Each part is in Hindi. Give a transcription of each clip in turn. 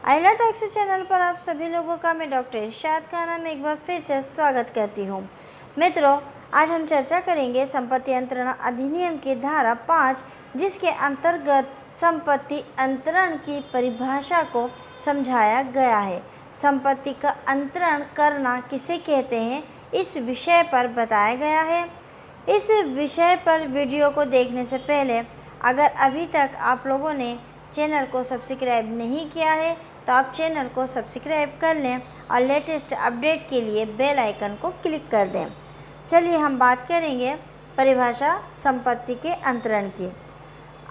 आइला टॉक्सी चैनल पर आप सभी लोगों का मैं डॉक्टर इरशाद खाना में एक बार फिर से स्वागत करती हूँ। मित्रों, आज हम चर्चा करेंगे संपत्ति अंतरण अधिनियम की धारा 5, जिसके अंतर्गत संपत्ति अंतरण की परिभाषा को समझाया गया है। संपत्ति का अंतरण करना किसे कहते हैं, इस विषय पर बताया गया है। इस विषय पर वीडियो को देखने से पहले अगर अभी तक आप लोगों ने चैनल को सब्सक्राइब नहीं किया है तो आप चैनल को सब्सक्राइब कर लें और लेटेस्ट अपडेट के लिए बेल आइकन को क्लिक कर दें। चलिए हम बात करेंगे परिभाषा संपत्ति के अंतरण की।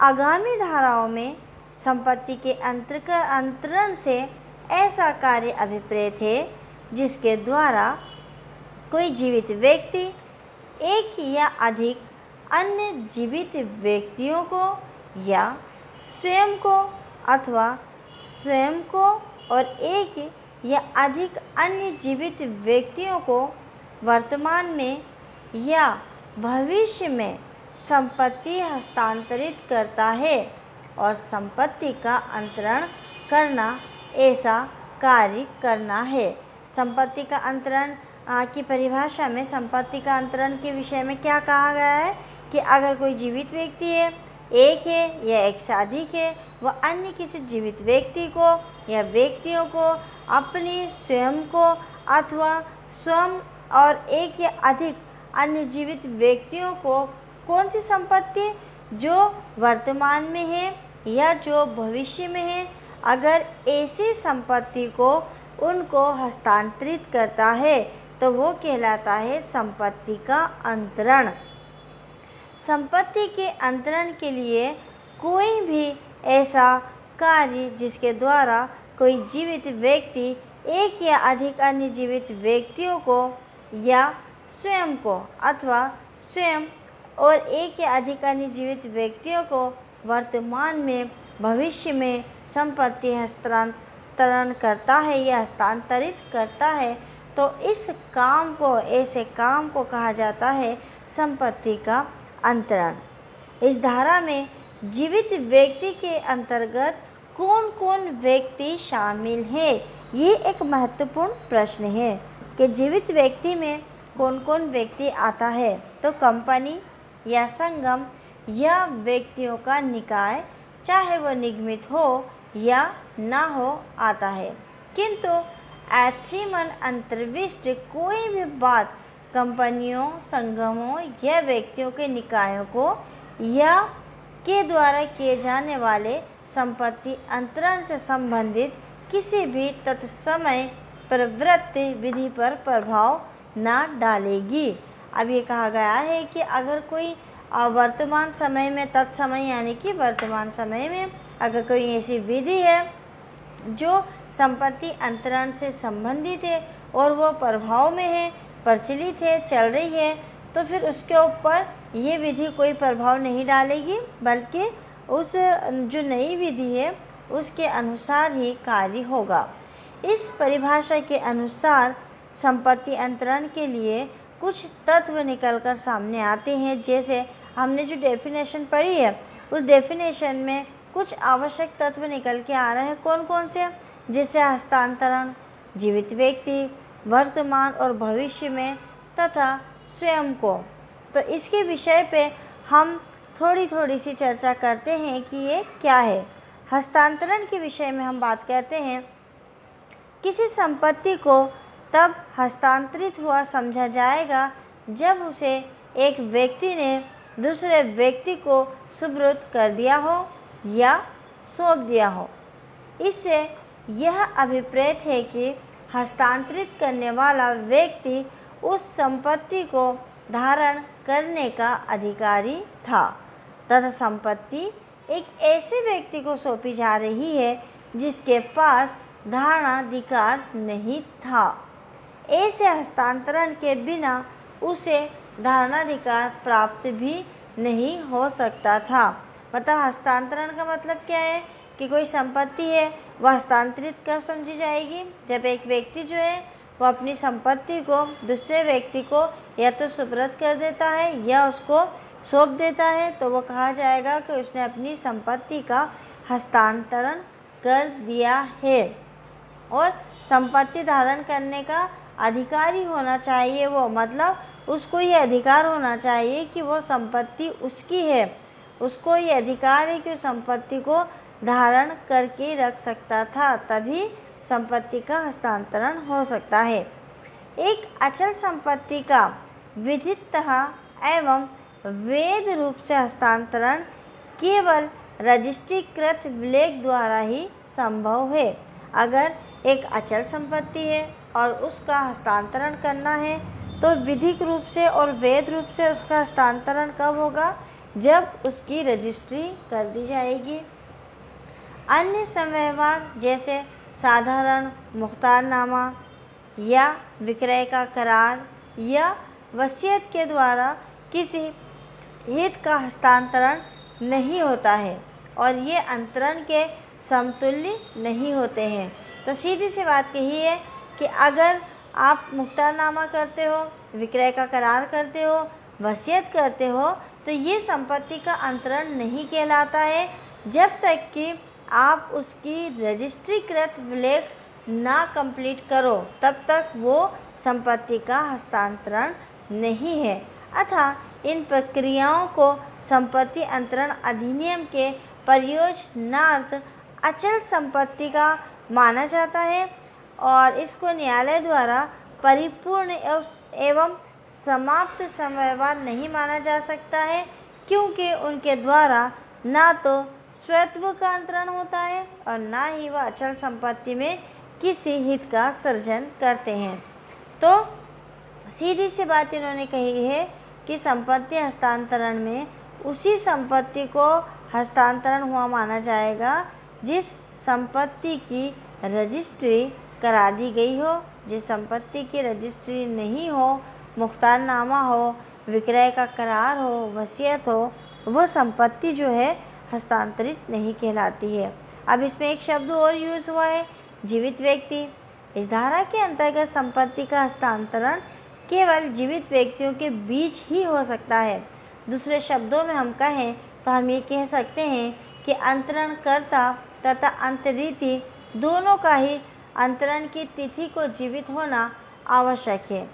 आगामी धाराओं में संपत्ति के अंतरण से ऐसा कार्य अभिप्रेत है जिसके द्वारा कोई जीवित व्यक्ति एक या अधिक अन्य जीवित व्यक्तियों को या स्वयं को अथवा स्वयं को और एक या अधिक अन्य जीवित व्यक्तियों को वर्तमान में या भविष्य में संपत्ति हस्तांतरित करता है। और संपत्ति का अंतरण करना ऐसा कार्य करना है। संपत्ति का अंतरण की परिभाषा में संपत्ति का अंतरण के विषय में क्या कहा गया है कि अगर कोई जीवित व्यक्ति है, एक है या एक से अधिक है, वह अन्य किसी जीवित व्यक्ति को या व्यक्तियों को अपने स्वयं को अथवा स्वयं और एक या अधिक अन्य जीवित व्यक्तियों को कौन सी संपत्ति जो वर्तमान में है या जो भविष्य में है, अगर ऐसी संपत्ति को उनको हस्तांतरित करता है तो वो कहलाता है संपत्ति का अंतरण। संपत्ति के अंतरण के लिए कोई भी ऐसा कार्य जिसके द्वारा कोई जीवित व्यक्ति एक या अधिक अन्य जीवित व्यक्तियों को या स्वयं को अथवा स्वयं और एक या अधिक अन्य जीवित व्यक्तियों को वर्तमान में भविष्य में संपत्ति हस्तांतरण करता है या हस्तांतरित करता है, तो इस काम को ऐसे काम को कहा जाता है संपत्ति का अंतरण। इस धारा में जीवित व्यक्ति के अंतर्गत कौन कौन व्यक्ति शामिल है, ये एक महत्वपूर्ण प्रश्न है कि जीवित व्यक्ति में कौन कौन व्यक्ति आता है। तो कंपनी या संगम या व्यक्तियों का निकाय, चाहे वह निगमित हो या ना हो, आता है। किंतु एचसीमन अंतर्विष्ट कोई भी बात कंपनियों, संगमों या व्यक्तियों के निकायों को या के द्वारा किए जाने वाले संपत्ति अंतरण से संबंधित किसी भी तत्समय प्रवृत्ति विधि पर प्रभाव न डालेगी। अब ये कहा गया है कि अगर कोई वर्तमान समय में, तत्समय यानी कि वर्तमान समय में अगर कोई ऐसी विधि है जो संपत्ति अंतरण से संबंधित है और वो प्रभाव में है, प्रचलित है, चल रही है, तो फिर उसके ऊपर ये विधि कोई प्रभाव नहीं डालेगी, बल्कि उस जो नई विधि है उसके अनुसार ही कार्य होगा। इस परिभाषा के अनुसार संपत्ति अंतरण के लिए कुछ तत्व निकलकर सामने आते हैं। जैसे हमने जो डेफिनेशन पढ़ी है उस डेफिनेशन में कुछ आवश्यक तत्व निकल के आ रहे हैं। कौन कौन से? जैसे हस्तांतरण, जीवित व्यक्ति, वर्तमान और भविष्य में, तथा स्वयं को। तो इसके विषय पे हम थोड़ी सी चर्चा करते हैं कि ये क्या है। हस्तांतरण के विषय में हम बात करते हैं, किसी संपत्ति को तब हस्तांतरित हुआ समझा जाएगा जब उसे एक व्यक्ति ने दूसरे व्यक्ति को सुपुर्द कर दिया हो या सौंप दिया हो। इससे यह अभिप्रेत है कि हस्तांतरित करने वाला व्यक्ति उस संपत्ति को धारण करने का अधिकारी था तथा संपत्ति एक ऐसे व्यक्ति को सौंपी जा रही है जिसके पास धारणाधिकार नहीं था। ऐसे हस्तांतरण के बिना उसे धारणाधिकार प्राप्त भी नहीं हो सकता था। मतलब हस्तांतरण का मतलब क्या है कि कोई संपत्ति है वह हस्तांतरित कब समझी जाएगी? जब एक व्यक्ति जो है वो अपनी संपत्ति को दूसरे व्यक्ति को या तो सुपुर्द कर देता है या उसको सौंप देता है, तो वो कहा जाएगा कि उसने अपनी संपत्ति का हस्तांतरण कर दिया है और संपत्ति धारण करने का अधिकारी होना चाहिए वो, मतलब उसको ये अधिकार होना चाहिए कि वो संपत्ति उसकी है, उसको ये अधिकार है कि उस संपत्ति को धारण करके रख सकता था, तभी संपत्ति का हस्तांतरण हो सकता है। एक अचल संपत्ति का विधितः एवं वैध रूप से हस्तांतरण केवल रजिस्ट्रीकृत विलेख द्वारा ही संभव है। अगर एक अचल संपत्ति है और उसका हस्तांतरण करना है तो विधिक रूप से और वैध रूप से उसका हस्तांतरण कब होगा? जब उसकी रजिस्ट्री कर दी जाएगी। अन्य संव्यवहार जैसे साधारण मुख्तारनामा या विक्रय का करार या वसीयत के द्वारा किसी हित का हस्तांतरण नहीं होता है और ये अंतरण के समतुल्य नहीं होते हैं। तो सीधी सी बात यही है कि अगर आप मुख्तारनामा करते हो, विक्रय का करार करते हो, वसीयत करते हो, तो ये संपत्ति का अंतरण नहीं कहलाता है जब तक कि आप उसकी रजिस्ट्रीकृत विलेख ना कंप्लीट करो, तब तक वो संपत्ति का हस्तांतरण नहीं है। अतः इन प्रक्रियाओं को संपत्ति अंतरण अधिनियम के प्रयोजनार्थ अचल संपत्ति का माना जाता है और इसको न्यायालय द्वारा परिपूर्ण एवं समाप्त संव्यवहार नहीं माना जा सकता है, क्योंकि उनके द्वारा ना तो स्वत्व का अंतरण होता है और ना ही वह अचल संपत्ति में किसी हित का सर्जन करते हैं। तो सीधी सी बात इन्होंने कही है कि संपत्ति हस्तांतरण में उसी संपत्ति को हस्तांतरण हुआ माना जाएगा जिस संपत्ति की रजिस्ट्री करा दी गई हो। जिस संपत्ति की रजिस्ट्री नहीं हो, मुख्तारनामा हो, विक्रय का करार हो, वसीयत हो, वह संपत्ति जो है हस्तांतरित नहीं कहलाती है। अब इसमें एक शब्द और यूज हुआ है, जीवित व्यक्ति। इस धारा के अंतर्गत संपत्ति का हस्तांतरण केवल जीवित व्यक्तियों के बीच ही हो सकता है। दूसरे शब्दों में हम कहें तो हम ये कह सकते हैं कि अंतरणकर्ता तथा अंतरिती दोनों का ही अंतरण की तिथि को जीवित होना आवश्यक है।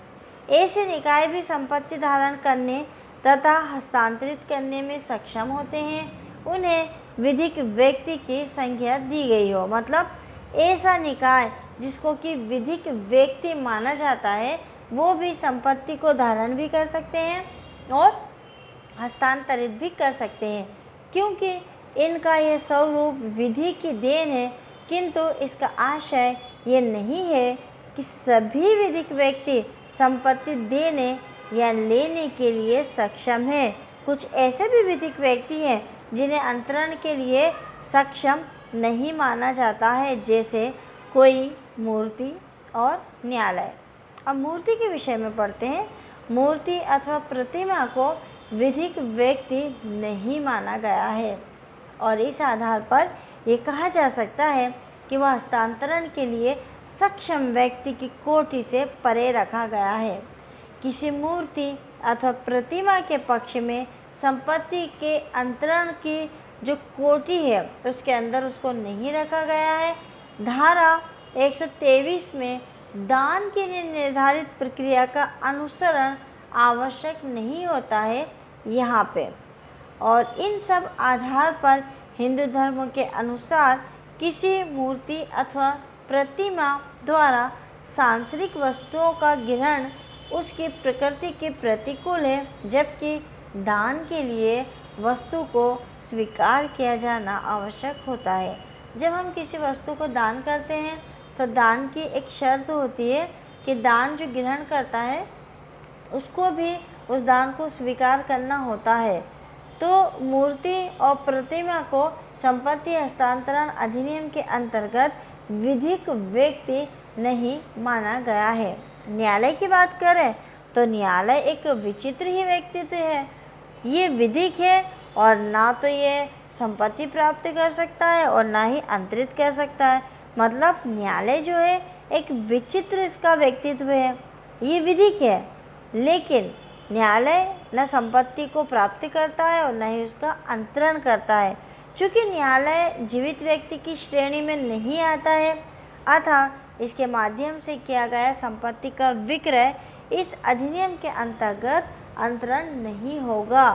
ऐसे निकाय भी संपत्ति धारण करने तथा हस्तांतरित करने में सक्षम होते हैं, उन्हें विधिक व्यक्ति की संज्ञा दी गई हो। मतलब ऐसा निकाय जिसको कि विधिक व्यक्ति माना जाता है वो भी संपत्ति को धारण भी कर सकते हैं और हस्तांतरित भी कर सकते हैं, क्योंकि इनका यह स्वरूप विधि की देन है। किंतु इसका आशय ये नहीं है कि सभी विधिक व्यक्ति संपत्ति देने या लेने के लिए सक्षम है। कुछ ऐसे भी विधिक व्यक्ति हैं जिन्हें अंतरण के लिए सक्षम नहीं माना जाता है, जैसे कोई मूर्ति और न्यायालय। अब मूर्ति के विषय में पढ़ते हैं। मूर्ति अथवा प्रतिमा को विधिक व्यक्ति नहीं माना गया है और इस आधार पर यह कहा जा सकता है कि वह हस्तांतरण के लिए सक्षम व्यक्ति की कोटि से परे रखा गया है। किसी मूर्ति अथवा प्रतिमा के पक्ष में संपत्ति के अंतरण की जो कोटि है उसके अंदर उसको नहीं रखा गया है। धारा 123 में दान के लिए निर्धारित प्रक्रिया का अनुसरण आवश्यक नहीं होता है यहाँ पे। और इन सब आधार पर हिंदू धर्म के अनुसार किसी मूर्ति अथवा प्रतिमा द्वारा सांसारिक वस्तुओं का ग्रहण उसकी प्रकृति के प्रतिकूल है, जबकि दान के लिए वस्तु को स्वीकार किया जाना आवश्यक होता है। जब हम किसी वस्तु को दान करते हैं तो दान की एक शर्त होती है कि दान जो ग्रहण करता है उसको भी उस दान को स्वीकार करना होता है। तो मूर्ति और प्रतिमा को संपत्ति हस्तांतरण अधिनियम के अंतर्गत विधिक व्यक्ति नहीं माना गया है। न्यायालय की बात करें तो न्यायालय एक विचित्र ही व्यक्तित्व है। ये विधिक है और ना तो ये संपत्ति प्राप्त कर सकता है और ना ही अंतरित कर सकता है। मतलब न्यायालय जो है एक विचित्र इसका व्यक्तित्व है। ये विधिक है लेकिन न्यायालय न संपत्ति को प्राप्त करता है और न ही उसका अंतरण करता है। चूँकि न्यायालय जीवित व्यक्ति की श्रेणी में नहीं आता है, अतः इसके माध्यम से किया गया संपत्ति का विक्रय इस अधिनियम के अंतर्गत अंतरण नहीं होगा।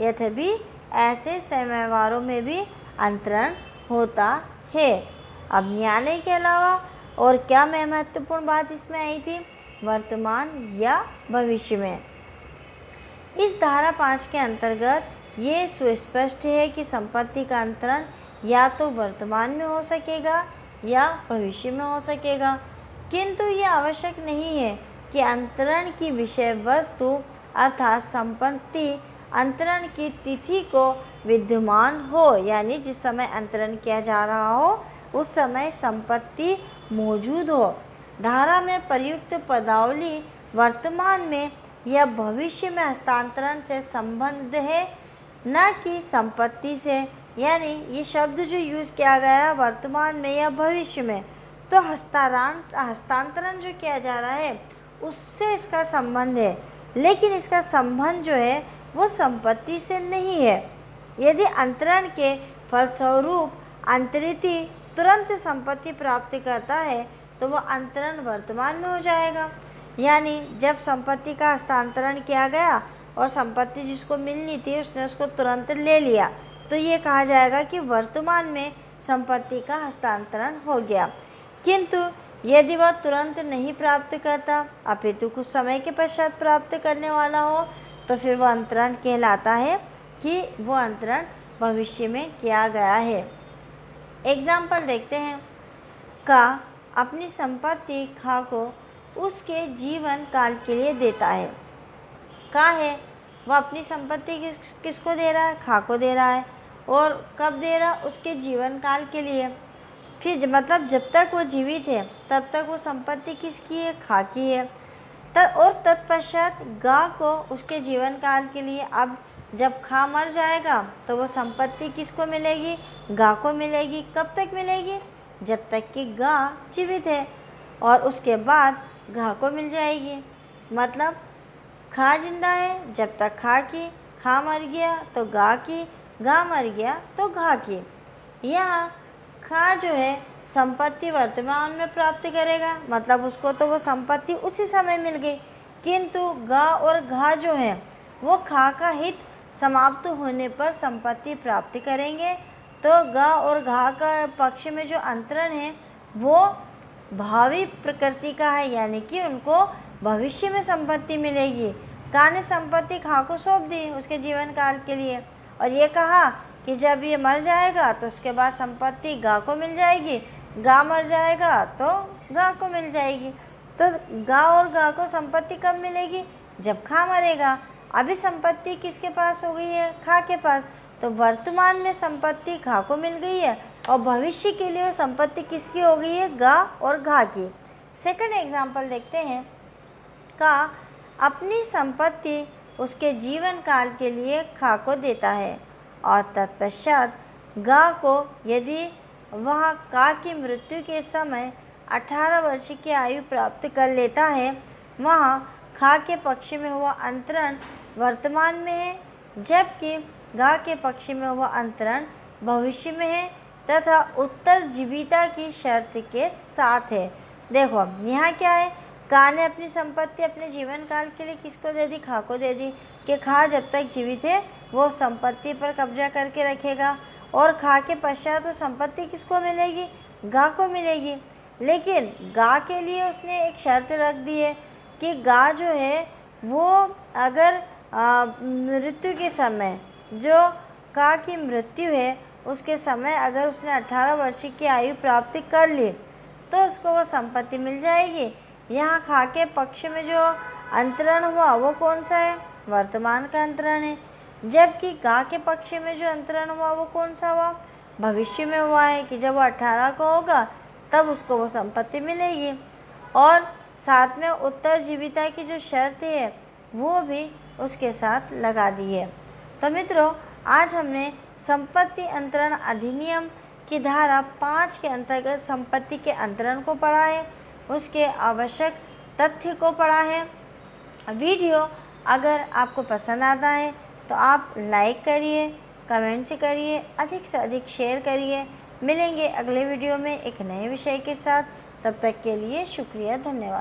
यद्यपि ऐसे व्यवहारों में भी अंतरण होता है। अब न्यायालय के अलावा और क्या महत्वपूर्ण बात इसमें आई थी? वर्तमान या भविष्य में। इस धारा 5 के अंतर्गत ये सुस्पष्ट है कि संपत्ति का अंतरण या तो वर्तमान में हो सकेगा या भविष्य में हो सकेगा, किंतु ये आवश्यक नहीं है कि अंतरण की विषय वस्तु अर्थात संपत्ति अंतरण की तिथि को विद्यमान हो, यानी जिस समय अंतरण किया जा रहा हो उस समय संपत्ति मौजूद हो। धारा में प्रयुक्त पदावली वर्तमान में या भविष्य में हस्तांतरण से संबंध है, न कि संपत्ति से। यानी ये शब्द जो यूज़ किया गया है वर्तमान में या भविष्य में, तो हस्तांतरण जो किया जा रहा है उससे इसका संबंध है, लेकिन इसका संबंध जो है वो संपत्ति से नहीं है। यदि अंतरण के फलस्वरूप अंतरिती तुरंत संपत्ति प्राप्त करता है तो वह अंतरण वर्तमान में हो जाएगा। यानी जब संपत्ति का हस्तांतरण किया गया और संपत्ति जिसको मिलनी थी उसने उसको तुरंत ले लिया, तो ये कहा जाएगा कि वर्तमान में संपत्ति का हस्तांतरण हो गया। किंतु यदि वह तुरंत नहीं प्राप्त करता अपितु कुछ समय के पश्चात प्राप्त करने वाला हो, तो फिर वह अंतरण कहलाता है कि वह अंतरण भविष्य में किया गया है। एग्जाम्पल देखते हैं। का अपनी संपत्ति खा को उसके जीवन काल के लिए देता है। का है वह अपनी संपत्ति किसको दे रहा है? खा को दे रहा है। और कब दे रहा? उसके जीवन काल के लिए। फिर मतलब जब तक वो जीवित है तब तक वो संपत्ति किसकी है? खा की है। और तत्पश्चात गा को उसके जीवन काल के लिए। अब जब खा मर जाएगा तो वो संपत्ति किसको मिलेगी? गा को मिलेगी। कब तक मिलेगी? जब तक कि गा जीवित है, और उसके बाद घा को मिल जाएगी। मतलब खा जिंदा है जब तक खा की, खा मर गया तो गा की, गा मर गया तो घा की। यहाँ खा जो है संपत्ति वर्तमान में प्राप्त करेगा, मतलब उसको तो वो संपत्ति उसी समय मिल गई, किंतु गा और घा जो है वो खा का हित समाप्त होने पर संपत्ति प्राप्त करेंगे। तो गा और घा का पक्ष में जो अंतरण है वो भावी प्रकृति का है, यानी कि उनको भविष्य में संपत्ति मिलेगी। गा ने संपत्ति खा को सौंप दी उसके जीवन काल के लिए, और ये कहा कि जब ये मर जाएगा तो उसके बाद संपत्ति गा को मिल जाएगी, गा मर जाएगा तो गा को मिल जाएगी। तो गा और गा को संपत्ति कब मिलेगी? जब खा मरेगा। अभी संपत्ति किसके पास हो गई है? खा के पास। तो वर्तमान में संपत्ति खा को मिल गई है और भविष्य के लिए संपत्ति किसकी हो गई है? गा और घा की। सेकंड एग्जाम्पल देखते हैं। का अपनी संपत्ति उसके जीवन काल के लिए खा को देता है और तत्पश्चात गा को यदि वह का की मृत्यु के समय 18 वर्ष की आयु प्राप्त कर लेता है, वहाँ खा के पक्ष में हुआ अंतरण वर्तमान में है, जबकि गा के पक्ष में हुआ अंतरण भविष्य में है तथा उत्तरजीविता की शर्त के साथ है। देखो यहाँ क्या है? का ने अपनी संपत्ति अपने जीवन काल के लिए किसको दे दी? खा को दे दी कि खा जब तक जीवित है वो संपत्ति पर कब्जा करके रखेगा, और खा के पश्चात तो संपत्ति किसको मिलेगी? गा को मिलेगी। लेकिन गा के लिए उसने एक शर्त रख दी है कि गा जो है वो अगर मृत्यु के समय जो का की मृत्यु है उसके समय अगर उसने 18 वर्ष की आयु प्राप्ति कर ली तो उसको वो संपत्ति मिल जाएगी। यहाँ खा के पक्ष में जो अंतरण हुआ वो कौन सा है? वर्तमान का अंतरण है। जबकि गा के पक्ष में जो अंतरण हुआ वो कौन सा हुआ? भविष्य में हुआ है कि जब वो 18 का होगा तब उसको वो संपत्ति मिलेगी। और साथ में उत्तरजीविता की जो शर्त है वो भी उसके साथ लगा दी है। तो मित्रों, आज हमने संपत्ति अंतरण अधिनियम की धारा 5 के अंतर्गत संपत्ति के अंतरण को पढ़ा है, उसके आवश्यक तथ्य को पढ़ा है। वीडियो अगर आपको पसंद आता है तो आप लाइक करिए, कमेंट से करिए, अधिक से अधिक शेयर करिए। मिलेंगे अगले वीडियो में एक नए विषय के साथ। तब तक के लिए शुक्रिया, धन्यवाद।